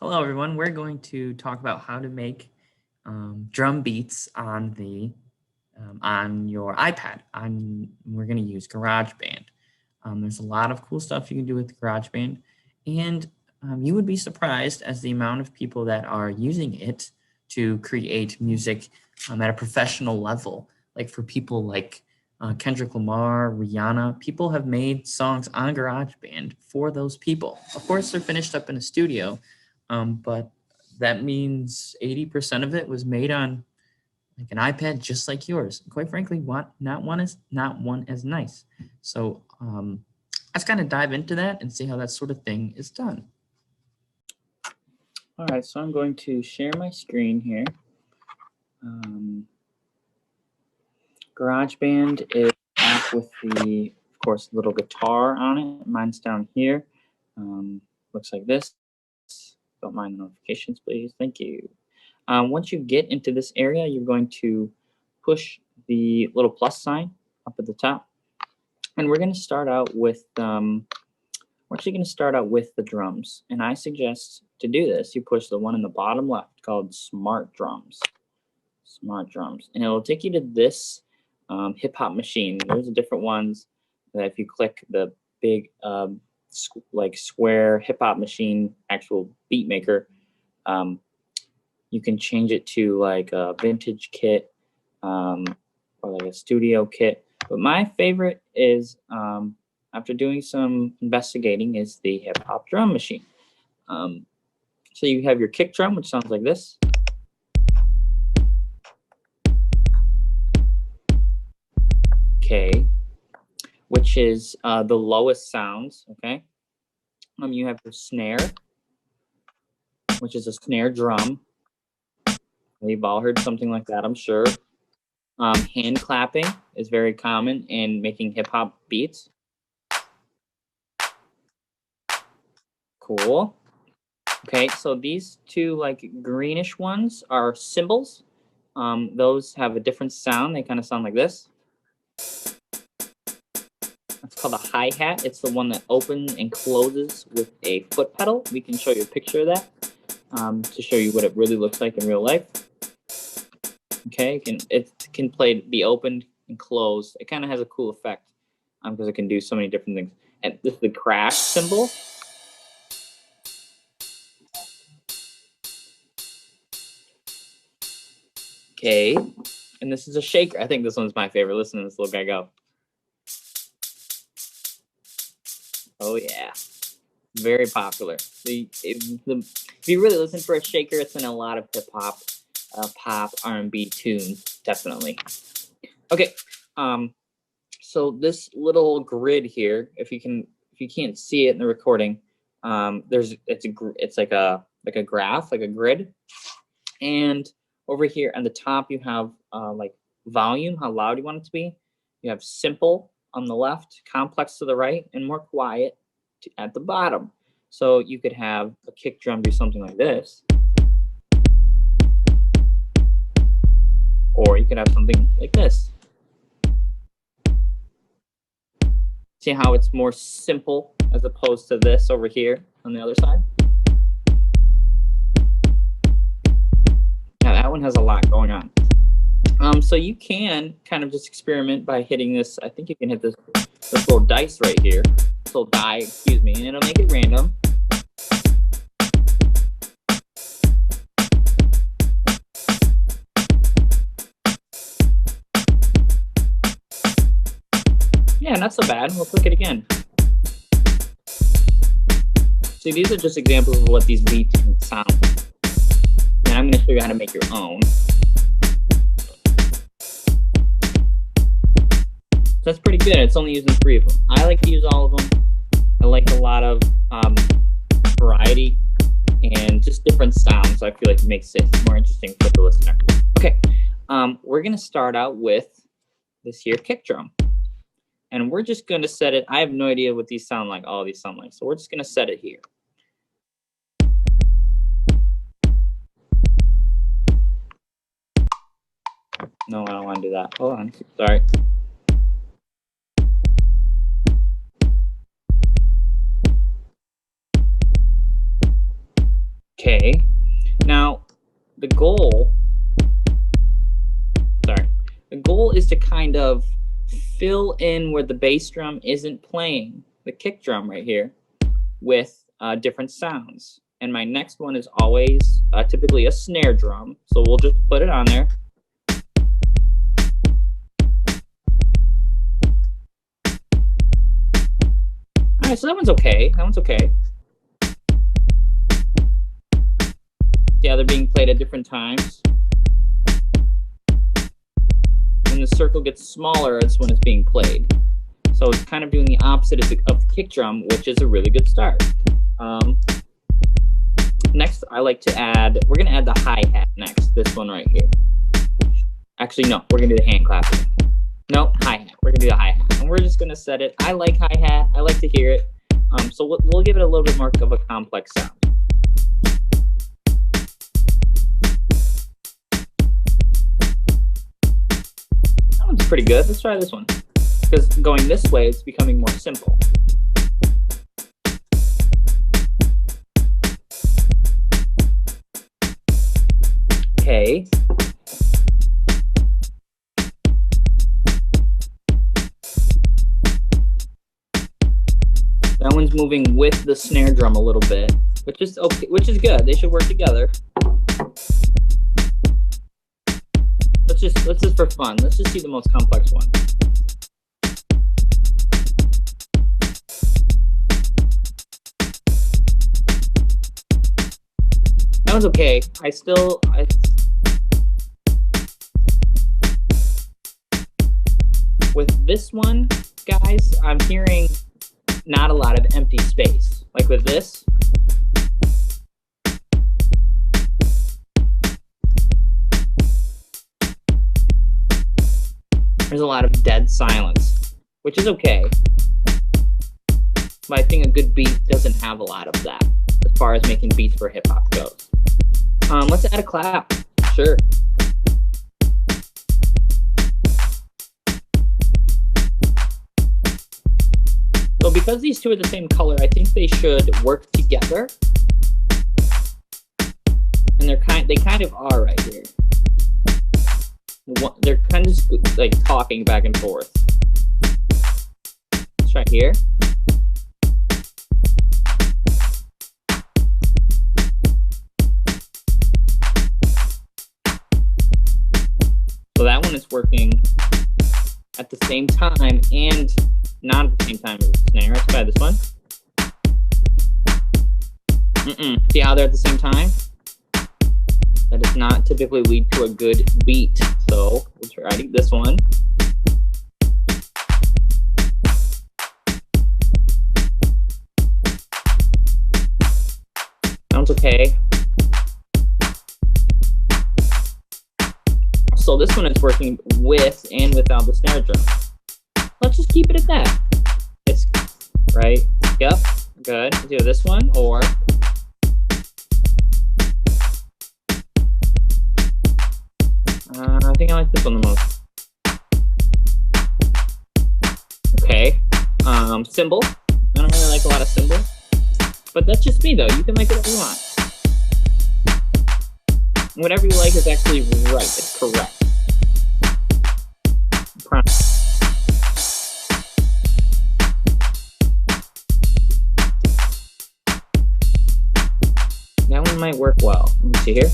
Hello, everyone. We're going to talk about how to make drum beats on your iPad. We're going to use GarageBand. There's a lot of cool stuff you can do with GarageBand, and you would be surprised as the amount of people that are using it to create music at a professional level. Like for people like Kendrick Lamar, Rihanna, people have made songs on GarageBand for those people. Of course, they're finished up in a studio, but that means 80% of it was made on like an iPad just like yours. Quite frankly, not one as nice. So let's kind of dive into that and see how that sort of thing is done. All right, so I'm going to share my screen here. GarageBand is an app with the, of course, little guitar on it. Mine's down here. Looks like this. Don't mind the notifications, please. Thank you. Once you get into this area, you're going to push the little plus sign up at the top, and we're going to start out with we're actually going to start out with the drums. And I suggest to do this, you push the one in the bottom left called Smart Drums. Smart Drums, and it will take you to this hip hop machine. There's different ones that if you click the big like square hip hop machine, actual beat maker, you can change it to like a vintage kit or like a studio kit. But my favorite is, after doing some investigating, is the hip hop drum machine. So you have your kick drum, which sounds like this. Okay, which is the lowest sounds. Okay, you have your snare, which is a snare drum. We've all heard something like that, I'm sure. Hand clapping is very common in making hip hop beats. Cool. Okay, so these two like greenish ones are cymbals. Those have a different sound. They kind of sound like this. It's called a hi-hat. It's the one that opens and closes with a foot pedal. We can show you a picture of that to show you what it really looks like in real life. Okay, it can be opened and closed. It kind of has a cool effect because it can do so many different things. And this is the crash cymbal. Okay, and this is a shaker. I think this one's my favorite. Listen to this little guy go. Oh yeah, very popular. If you really listen for a shaker, it's in a lot of hip hop, pop, R&B tunes, definitely. Okay, so this little grid here, if you can't see it in the recording, it's like a graph, like a grid, and over here on the top you have like volume, how loud you want it to be. You have simple on the left, complex to the right, and more quiet at the bottom. So you could have a kick drum do something like this, or you could have something like this. See how it's more simple as opposed to this over here on the other side? Now that one has a lot going on. So you can kind of just experiment by hitting this. I think you can hit this little dice right here. This little die, excuse me, and it'll make it random. Yeah, not so bad. We'll click it again. See, these are just examples of what these beats can sound. And I'm going to show you how to make your own. So that's pretty good. It's only using 3 of them. I like to use all of them. I like a lot of variety and just different sounds. So I feel like it makes it more interesting for the listener. Okay, we're going to start out with this here kick drum. And we're just going to set it. I have no idea what these sound like, all of these sound like. So we're just going to set it here. No, I don't want to do that. Hold on. Sorry. Okay. Now, the goal is to kind of fill in where the bass drum isn't playing, the kick drum right here, with different sounds. And my next one is always typically a snare drum. So we'll just put it on there. All right, so that one's okay. That one's okay. Yeah, they're being played at different times. When the circle gets smaller, it's when it's being played. So it's kind of doing the opposite of the kick drum, which is a really good start. Next, I like to add, we're going to add the hi-hat next, this one right here. Actually, no, we're going to do the hand clap again. No, hi-hat. We're going to do the hi-hat. And we're just going to set it. I like hi-hat. I like to hear it. So we'll give it a little bit more of a complex sound. That one's pretty good. Let's try this one. Because going this way, it's becoming more simple. Okay. That one's moving with the snare drum a little bit, which is okay, which is good. They should work together. Let's just for fun. Let's just see the most complex one. That one's okay. With this one, guys, I'm hearing not a lot of empty space. Like with this. There's a lot of dead silence, which is okay. But I think a good beat doesn't have a lot of that as far as making beats for hip hop goes. Let's add a clap. Sure. So because these two are the same color, I think they should work together. And they kind of are right here. They're kind of just like talking back and forth. Let's try here. So that one is working at the same time and not at the same time as the snare. Let's try this one. See how they're at the same time? That does not typically lead to a good beat. So we'll try this one. Sounds okay. So this one is working with and without the snare drum. Let's just keep it at that. It's right. Yep. Good. Do this one or I think I like this one the most. Okay. Cymbal. I don't really like a lot of cymbal. But that's just me though. You can like whatever you want. Whatever you like is actually right. It's correct. I promise. That one might work well. Let me see here.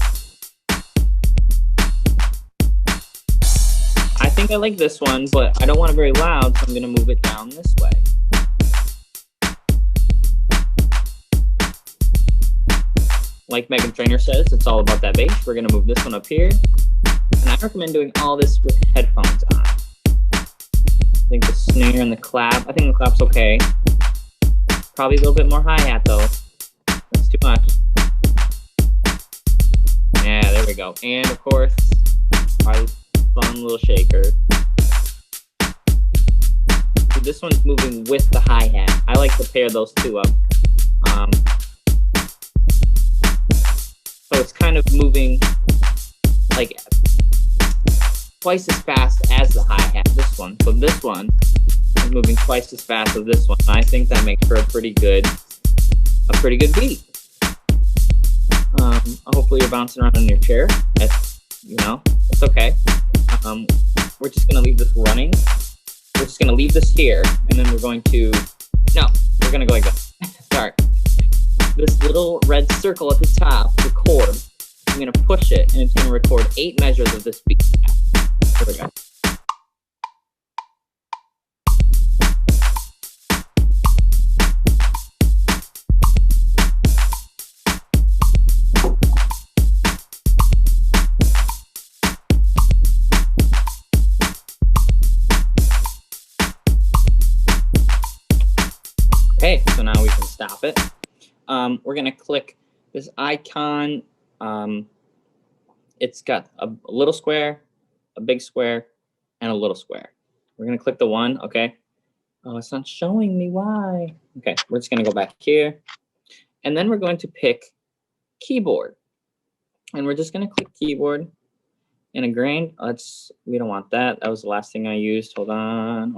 I think I like this one, but I don't want it very loud, so I'm going to move it down this way. Like Meghan Trainor says, it's all about that bass. We're going to move this one up here. And I recommend doing all this with headphones on. I think the snare and the clap, I think the clap's okay. Probably a little bit more hi-hat though. That's too much. Yeah, there we go. And of course, our fun little shaker. See, this one's moving with the hi-hat. I like to pair those two up. So it's kind of moving like twice as fast as the hi-hat, this one. So this one is moving twice as fast as this one. I think that makes for a pretty good beat. hopefully you're bouncing around in your chair. That's, you know, it's okay. We're just gonna leave this running. We're just gonna leave this here, and then we're going to, no, we're gonna go like this. Sorry. This little red circle at the top, record. I'm gonna push it, and it's gonna record 8 measures of this beat. Here we go. Okay, so now we can stop it. We're gonna click this icon. It's got a little square, a big square, and a little square. We're gonna click the one, okay? Oh, it's not showing me why. Okay, we're just gonna go back here. And then we're going to pick keyboard. And we're just gonna click keyboard. And a grain, we don't want that. That was the last thing I used. Hold on.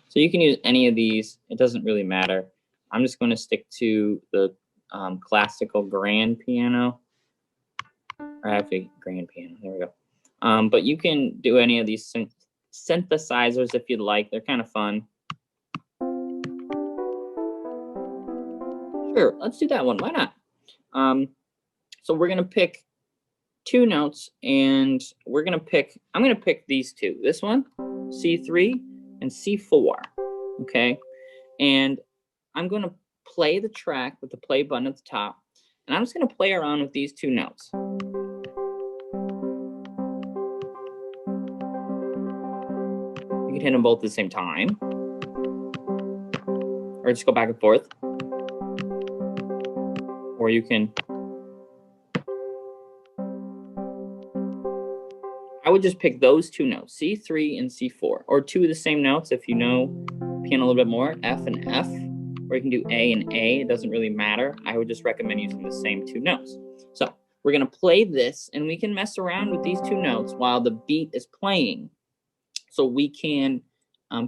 So you can use any of these. It doesn't really matter. I'm just going to stick to the classical grand piano. Or actually, grand piano. There we go. But you can do any of these synthesizers if you'd like. They're kind of fun. Sure, let's do that one. Why not? So we're going to pick 2 notes, and I'm going to pick these 2. This one, C3 and C4, okay? And I'm going to play the track with the play button at the top, and I'm just going to play around with these 2 notes. You can hit them both at the same time, or just go back and forth, or you can, I would just pick those 2 notes, C3 and C4, or 2 of the same notes if you know piano a little bit more, F and F, or you can do A and A. It doesn't really matter. I would just recommend using the same 2 notes. So we're going to play this, and we can mess around with these 2 notes while the beat is playing, so we can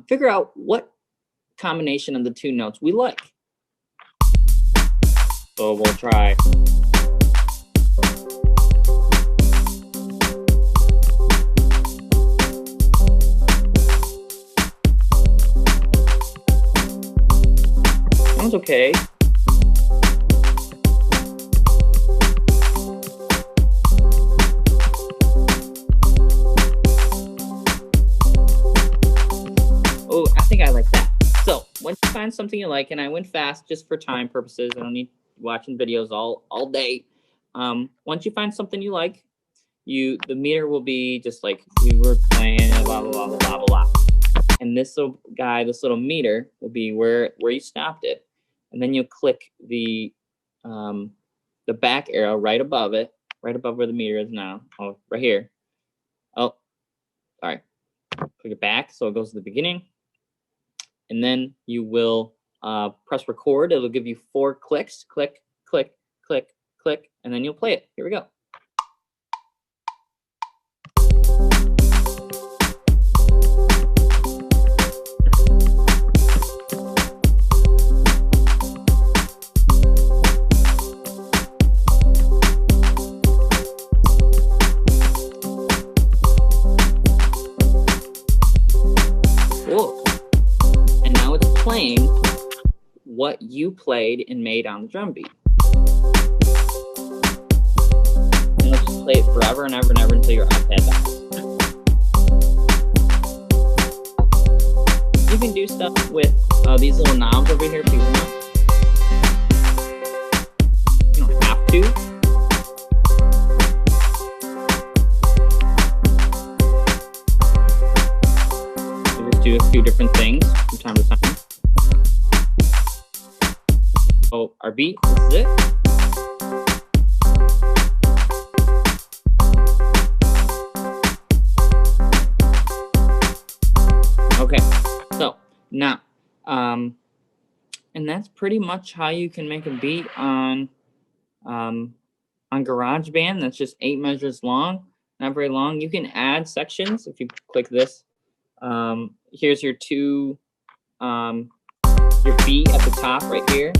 figure out what combination of the 2 notes we like. So we'll try. Sounds okay. Oh, I think I like that. So once you find something you like, and I went fast just for time purposes, I don't need watching videos all day. Once you find something you like, the meter will be just like we were playing, blah blah blah blah blah blah. And this little guy, this little meter, will be where you stopped it. And then you click the back arrow right above it, right above where the meter is now. Oh, right here. Oh, sorry. Click it back so it goes to the beginning. And then you will press record. It'll give you 4 clicks. Click, click, click, click, and then you'll play it. Here we go. Cool. And now it's playing what you played and made on the drum beat. And let's just play it forever and ever and ever until your iPad dies. You can do stuff with these little knobs over here if you want. You don't have to. Do a few different things from time to time. Oh, our beat, this is it. Okay, so now, and that's pretty much how you can make a beat on GarageBand. That's just 8 measures long, not very long. You can add sections if you click this. Here's your your beat at the top right here,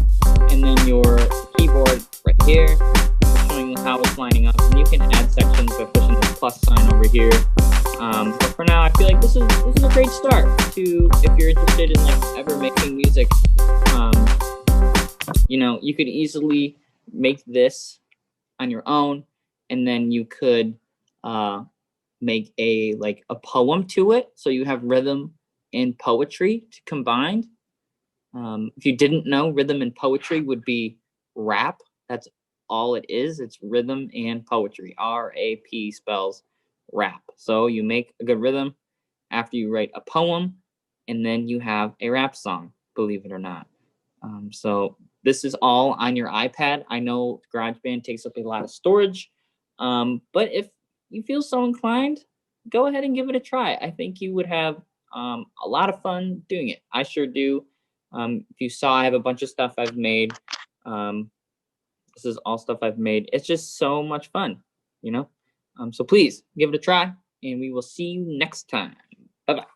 and then your keyboard right here. Showing showing how it's lining up. And you can add sections by pushing the plus sign over here. But for now, I feel like this is a great start to, if you're interested in like ever making music. You know, you could easily make this on your own, and then you could make a poem to it, so you have rhythm and poetry to combine. If you didn't know, rhythm and poetry would be rap. That's all it is. It's rhythm and poetry. R-A-P spells rap. So you make a good rhythm after you write a poem, and then you have a rap song, believe it or not. So this is all on your iPad. I know GarageBand takes up a lot of storage, but if you feel so inclined, go ahead and give it a try. I think you would have a lot of fun doing it. I sure do. If you saw, I have a bunch of stuff I've made. This is all stuff I've made. It's just so much fun, you know? So please give it a try, and we will see you next time. Bye-bye.